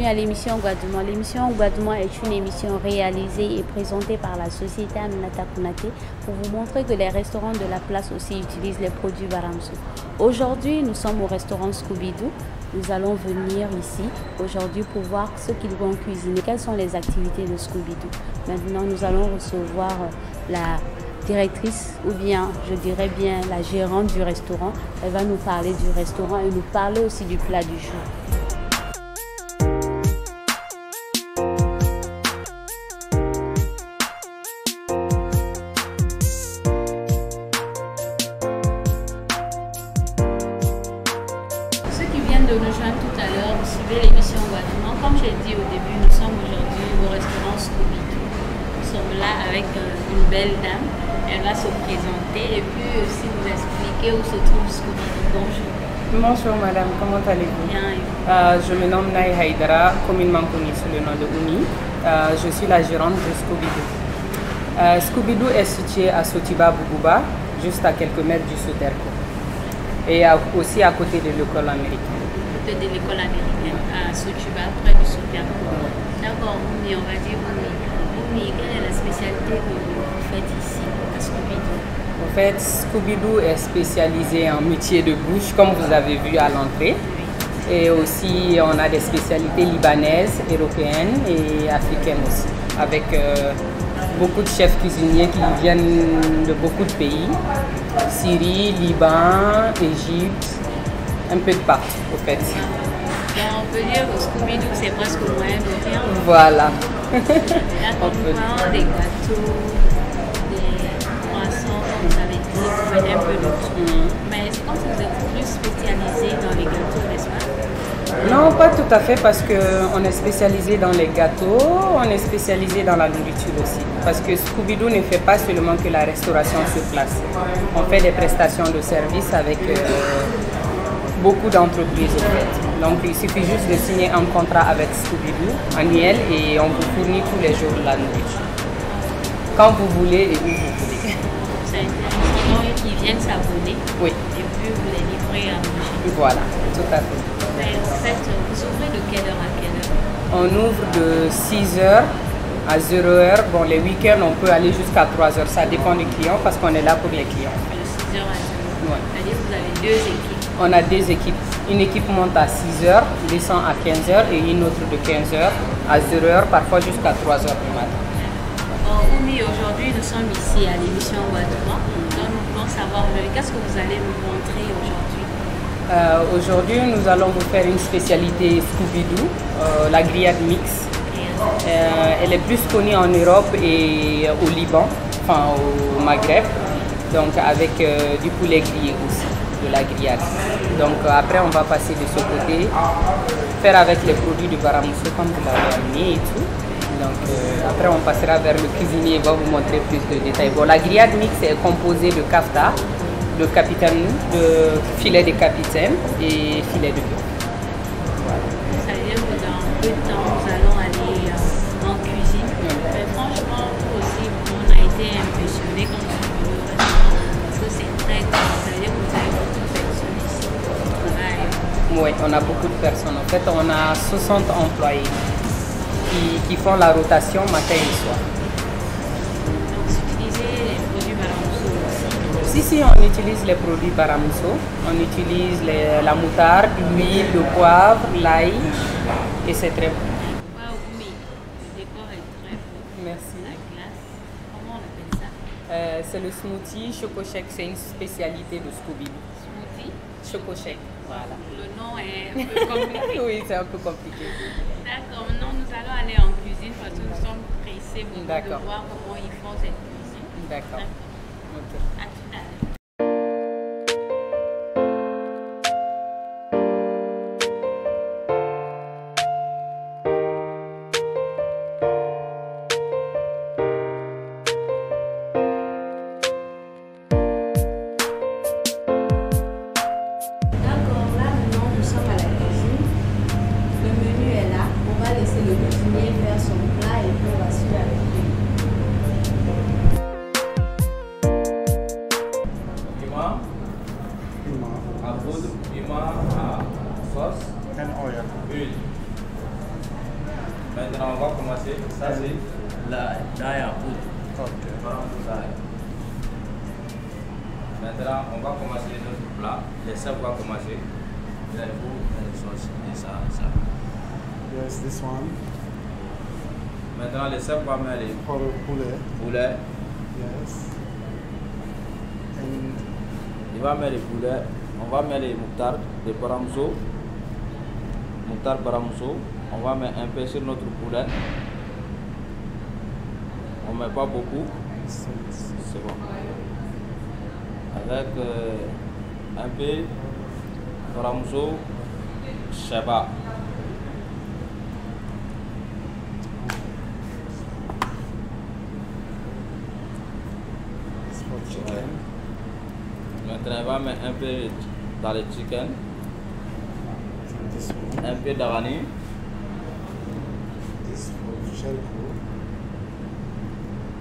bienvenue à l'émission Ougadouma. L'émission Ougadouma est une émission réalisée et présentée par la société Aminata Konaté pour vous montrer que les restaurants de la place aussi utilisent les produits Baramso. Aujourd'hui, nous sommes au restaurant Scooby-Doo. Nous allons venir ici aujourd'hui pour voir ce qu'ils vont cuisiner, quelles sont les activités de Scooby-Doo. Maintenant, nous allons recevoir la directrice ou bien, je dirais bien, la gérante du restaurant. Elle va nous parler du restaurant et nous parler aussi du plat du jour. De nous joindre tout à l'heure, vous suivez l'émission Ougadouma. Comme j'ai dit au début, nous sommes aujourd'hui au restaurant Scooby-Doo. Nous sommes là avec une belle dame. Elle va se présenter et puis aussi nous expliquer où se trouve Scooby-Doo. Bonjour. Bonjour madame, comment allez-vous? Bien. Je me nomme Naï Haïdara, communément connue sous le nom de Oumi. Je suis la gérante de Scooby-Doo. Scooby-Doo est situé à Sotiba Boubouba, juste à quelques mètres du Soterco. Et aussi à côté de l'école américaine. De l'école américaine à Sotiba, près du Soterco. D'accord, Oumi, on va dire Oumi. Oumi, quelle est la spécialité que vous faites ici à Scooby-Doo? En fait, Scooby-Doo est spécialisé en métier de bouche, comme vous avez vu à l'entrée. Et aussi, on a des spécialités libanaises, européennes et africaines aussi, avec beaucoup de chefs cuisiniers qui viennent de beaucoup de pays. Syrie, Liban, Égypte, un peu de partout, au fait. Donc, on peut dire que Scooby-Doo, c'est presque le Moyen-Orient. Voilà. On peut prendre des gâteaux, des croissants, comme vous avez dit, vous faites un peu de tout. Mais c'est comme si vous êtes plus spécialisé dans les gâteaux, n'est-ce pas? Non, pas tout à fait, parce qu'on est spécialisé dans les gâteaux, on est spécialisé dans la nourriture aussi. Parce que Scooby-Doo ne fait pas seulement que la restauration sur place. On fait des prestations de services avec beaucoup d'entreprises en fait. Donc il suffit juste de signer un contrat avec Scooby-Doo annuel et on vous fournit tous les jours la nourriture. Quand vous voulez et où vous voulez. C'est intéressant. Donc ils viennent s'abonner. Oui. Et puis vous les livrez à manger. Voilà, tout à fait. Mais en fait, vous ouvrez de quelle heure à quelle heure? On ouvre de 6h à 0h. Bon, les week-ends, on peut aller jusqu'à 3h. Ça dépend du client parce qu'on est là pour les clients. De 6h à 0h. Ouais. C'est-à-dire que vous avez deux équipes. On a deux équipes. Une équipe monte à 6h, descend à 15h et une autre de 15h à 0h, parfois jusqu'à 3h du matin. Bon, Oumi, aujourd'hui, nous sommes ici à l'émission Ougadouma. Donc, nous voulons savoir qu'est-ce que vous allez nous montrer aujourd'hui? Aujourd'hui, nous allons vous faire une spécialité Scooby-Doo, la grillade mix. Elle est plus connue en Europe et au Liban, enfin au Maghreb, donc avec du poulet grillé aussi, de la grillade. Donc après, on va passer de ce côté, faire avec les produits du Baramso comme vous l'avez amené et tout. Donc après, on passera vers le cuisinier, il va vous montrer plus de détails. Bon, la grillade mix est composée de kafta, de capitaine, de filet de capitaine et filet de bœuf. Voilà. Ça veut dire que dans peu de temps, nous allons aller en cuisine. Mais franchement, vous aussi, on a été impressionnés quand nous sommes venus au restaurant parce que c'est très grand. Ça veut dire que vous avez beaucoup de personnes ici qui travaillent. Oui, on a beaucoup de personnes. En fait, on a 60 employés qui font la rotation matin et soir. Donc, vous utilisez les produits Baramso aussi? Si, on utilise les produits Baramso. On utilise la moutarde, l'huile, le poivre, l'ail et c'est très bon. Wow, oui, le décor est très beau. Merci. La glace, comment on appelle ça? C'est le smoothie Choco Shake, c'est une spécialité de Scooby-Doo. Smoothie? Choco Shake, voilà. Le nom est un peu compliqué. Oui, c'est un peu compliqué. D'accord, maintenant nous allons aller en cuisine parce que nous sommes pressés de voir comment ils font cette cuisine. D'accord. Ok. À tout à l'heure. D'accord, là maintenant nous sommes à la cuisine. Le menu est là. On va laisser le cuisinier faire son plat et puis on va suivre avec lui. d'ail à poudre. Ok. Baramso d'ail. Maintenant, on va commencer notre plat. Les cèpes vont commencer. Là, il faut une sauce et ça. Yes, this one. Maintenant, les cèpes vont mettre les For the poulet. poulets. Yes. And Il va mettre les poulets. On va mettre les moutardes de Baramso. Moutarde Baramso. On va mettre un peu sur notre poulet. On ne met pas beaucoup. C'est bon. Avec un peu Baramso Sheba. it's for chicken. Maintenant, on va mettre un peu dans le chicken. And this one. Un peu d'arani. This for shelko.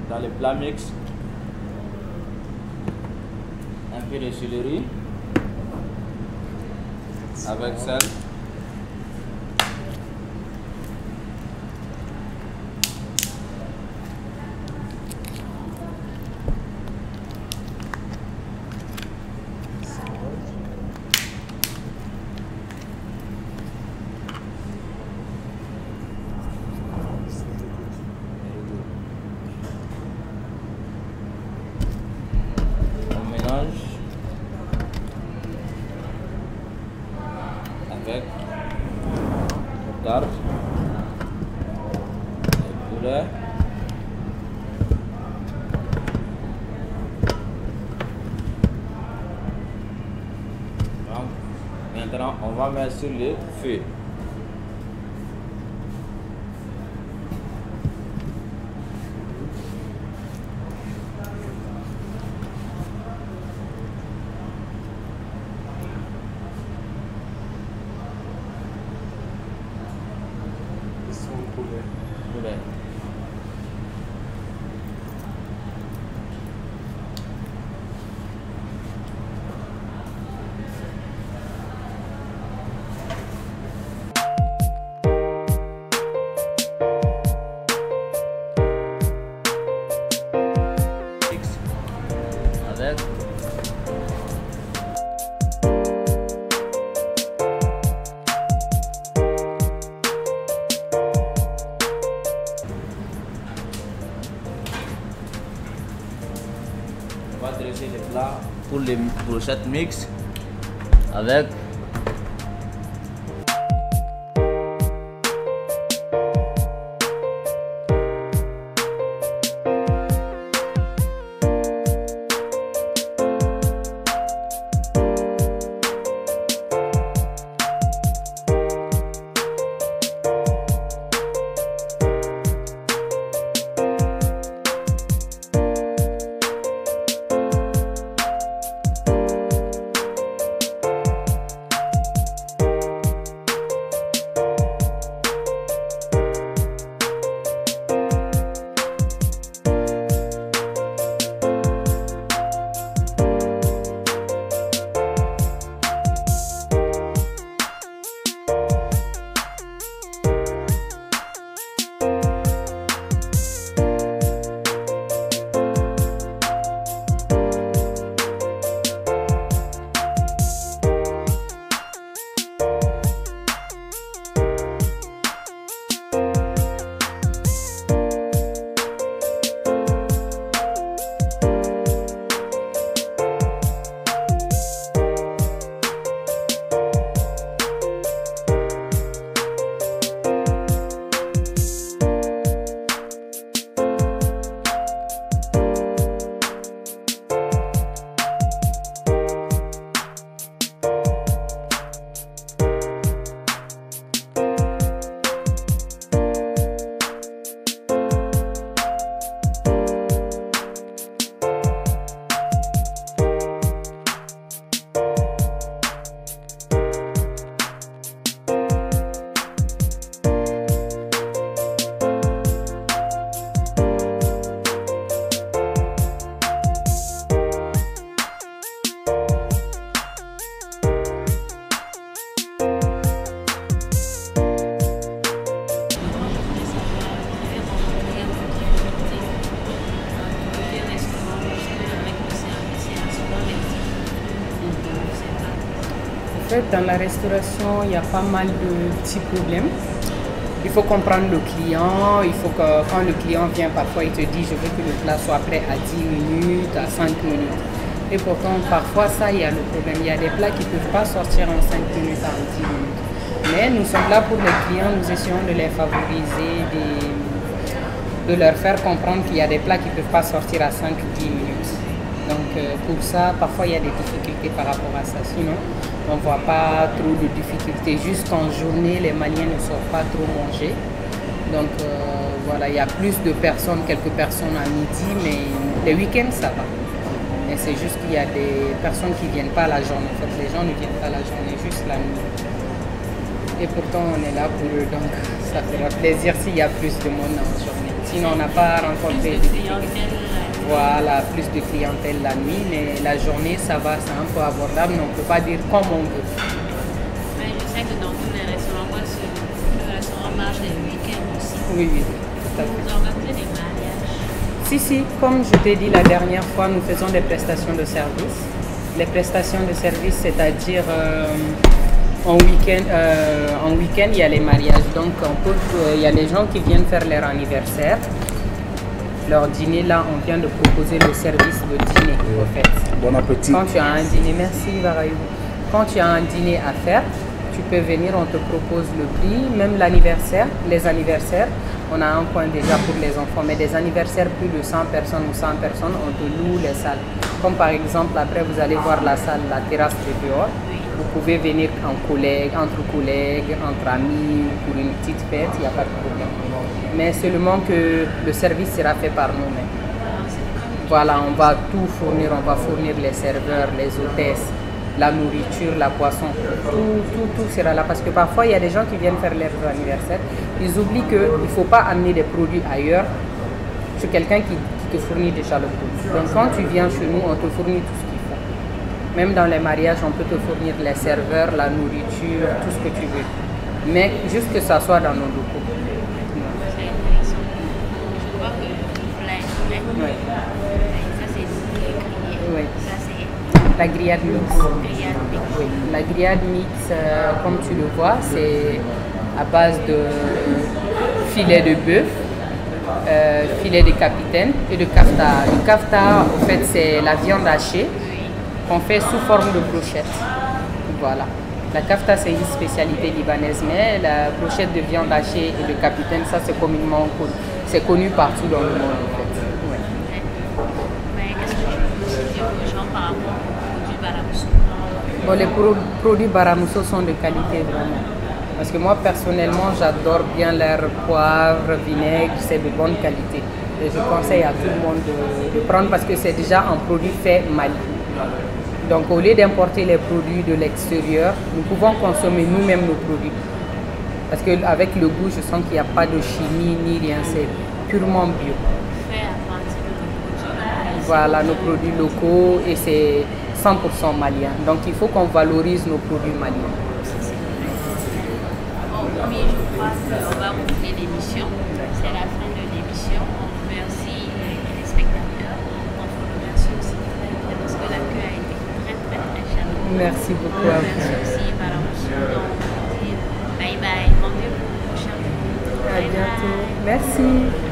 Dans le plat mix. Un peu de céleri avec sel. It's very good. On mélange avec moutarde, le poulet, donc, maintenant on va mettre sur le feu. This one poulet. Poulet. Avec on va dresser les plats pour les brochettes mixtes avec fait, dans la restauration, il y a pas mal de petits problèmes. Il faut comprendre le client, il faut que quand le client vient, parfois il te dit je veux que le plat soit prêt à 10 minutes, à 5 minutes. Et pourtant, parfois ça, il y a le problème. Il y a des plats qui ne peuvent pas sortir en 5 minutes, en 10 minutes. Mais nous sommes là pour les clients, nous essayons de les favoriser, de leur faire comprendre qu'il y a des plats qui ne peuvent pas sortir à 5-10 minutes. Donc pour ça, parfois il y a des difficultés par rapport à ça. Sinon, on ne voit pas trop de difficultés. Juste qu'en journée, les Maliens ne sortent pas trop manger. Donc voilà, il y a plus de personnes, quelques personnes à midi, mais les week-ends, ça va. Mais c'est juste qu'il y a des personnes qui ne viennent pas la journée. En fait, les gens ne viennent pas la journée, juste la nuit. Et pourtant, on est là pour eux, donc ça fera plaisir s'il y a plus de monde en journée. Sinon, on n'a pas rencontré de difficultés. Voilà, plus de clientèle la nuit, mais la journée, ça va, c'est un peu abordable, mais on ne peut pas dire comme on veut. Ouais, je sais que dans tous les restaurants, moi, le restaurant marche les week-ends aussi. Oui, oui, tout à fait. Vous organisez des mariages? Si, comme je t'ai dit la dernière fois, nous faisons des prestations de service. Les prestations de service, c'est-à-dire en week-end, il y a les mariages. Donc, il y a les gens qui viennent faire leur anniversaire. Leur dîner, là, on vient de proposer le service de dîner, en fait. Bon appétit. Quand tu as un dîner, merci Varayou. Quand tu as un dîner à faire, tu peux venir, on te propose le prix, même l'anniversaire, les anniversaires. On a un coin déjà pour les enfants, mais des anniversaires plus de 100 personnes ou 100 personnes, on te loue les salles. Comme par exemple, après vous allez voir la salle, la terrasse de dehors. Vous pouvez venir entre collègues, entre amis, pour une petite fête, il n'y a pas de problème. Mais seulement que le service sera fait par nous-mêmes. Voilà, on va tout fournir, on va fournir les serveurs, les hôtesses, la nourriture, la boisson, tout sera là. Parce que parfois, il y a des gens qui viennent faire leur anniversaire, ils oublient qu'il ne faut pas amener des produits ailleurs chez quelqu'un qui te fournit déjà le produit. Donc quand tu viens chez nous, on te fournit tout ce qu'il faut. Même dans les mariages, on peut te fournir les serveurs, la nourriture, tout ce que tu veux. Mais juste que ça soit dans nos locaux. C'est intéressant. Je vois que le plat est prêt. Oui. Ça, c'est grillé. Oui. Ça, c'est La grillade mix. grillade mix. Oui. La grillade mix, comme tu le vois, c'est à base de filet de bœuf, filet de capitaine et de kafta. Le kafta, en fait, c'est la viande hachée qu'on fait sous forme de brochette. Voilà. La kafta, c'est une spécialité libanaise, mais la brochette de viande hachée et de capitaine, ça, c'est communément connu. C'est connu partout dans le monde, en fait. Ouais. Mais qu'est-ce que tu peux dire aux gens par rapport aux produits Baramousso? Bon, les produits Baramousso sont de qualité, vraiment. Parce que moi, personnellement, j'adore bien leur poivre, vinaigre, c'est de bonne qualité. Et je conseille à tout le monde de prendre parce que c'est déjà un produit fait Mali. Donc, au lieu d'importer les produits de l'extérieur, nous pouvons consommer nous-mêmes nos produits. Parce qu'avec le goût, je sens qu'il n'y a pas de chimie ni rien, c'est purement bio. Fait à partir de nos produits. Voilà, nos produits locaux et c'est 100% malien. Donc, il faut qu'on valorise nos produits maliens. Bon, oui, je crois qu'on va boucler l'émission. C'est la fin de l'émission. On remercie les spectateurs. On vous remercie aussi très bien parce que l'accueil a été très chaleureux. Merci beaucoup à vous. Merci aussi Baramousso. Donc, on dit bye bye. Rendez-vous au prochain jour. À bientôt. Merci.